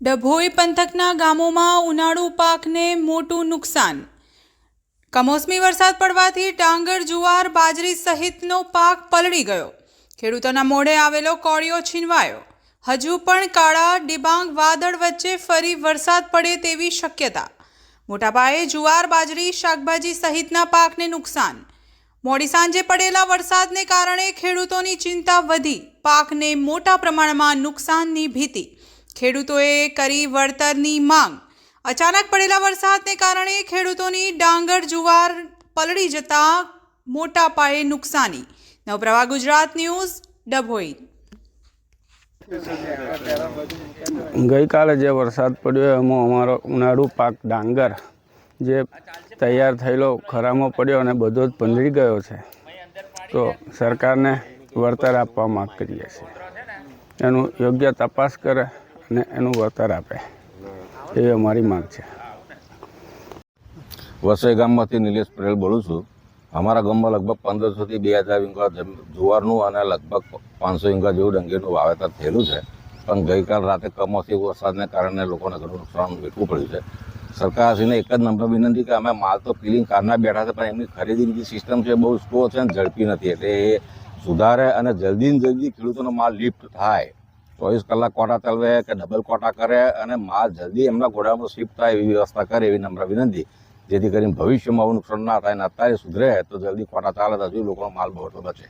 ડભોઈ પંથકના ગામોમાં ઉનાળુ પાકને મોટું નુકસાન। કમોસમી વરસાદ પડવાથી ડાંગર, જુવાર, બાજરી સહિતનો પાક પલળી ગયો। ખેડૂતોના મોઢે આવેલો કોળિયો છીનવાયો। હજુ પણ કાળા ડિબાંગ વાદળ વચ્ચે ફરી વરસાદ પડે તેવી શક્યતા। મોટા પાયે જુવાર, બાજરી, શાકભાજી સહિતના પાકને નુકસાન। મોડી સાંજે પડેલા વરસાદને કારણે ખેડૂતોની ચિંતા વધી। પાકને મોટા પ્રમાણમાં નુકસાનની ભીતિ। ખેડૂતોએ કરી વળતરની માંગ। અચાનક પડેલા વરસાદને કારણે ખેડૂતોની ડાંગર, જુવાર પલળી જતા મોટા પાયે નુકસાની। નવપ્રવાહ ગુજરાત ન્યૂઝ, ડભોઈ। ગઈકાલે જે વરસાદ પડ્યો એમાં અમારો ઉનાળુ પાક ડાંગર જે તૈયાર થયેલો ખરામાં પડ્યો અને બધો જ પંદળી ગયો છે, તો સરકારને વળતર આપવા માગ કરીએ છીએ। એનું યોગ્ય તપાસ કરે અને એનું વળતર આપે એ અમારી માગ છે। વસઈ ગામમાંથી નિલેશ પટેલ બોલું છું। અમારા ગામમાં લગભગ 1500 થી 2000 વીંગા જુવારનું અને લગભગ 500 વીંગા જેવું ડાંગરનું વાવેતર થયેલું છે, પણ ગઈકાલ રાતે કમોસમી વરસાદને કારણે લોકોને ઘણું નુકસાન વેઠવું પડ્યું છે। સરકારશ્રીને એક જ નમ્ર વિનંતી કે અમે માલ તો પિલિંગ કારના બેઠા છે, પણ એમની ખરીદીની જે સિસ્ટમ છે બહુ સ્લો છે અને ઝડપી નથી, એટલે એ સુધારે અને જલ્દી ખેડૂતોનો માલ લિફ્ટ થાય। 24 કલાક કોટા ચાલવે કે ડબલ કોટા કરે અને માલ જલ્દી એમના ગોડાઉનમાં શિફ્ટ થાય એવી વ્યવસ્થા કરે એવી નમ્ર વિનંતી, જેથી કરીને ભવિષ્યમાં આવું નુકસાન ના થાય અને અત્યારે સુધરે તો જલ્દી કોટા ચાલે તો હજુ લોકોનો માલ બહુ બચે।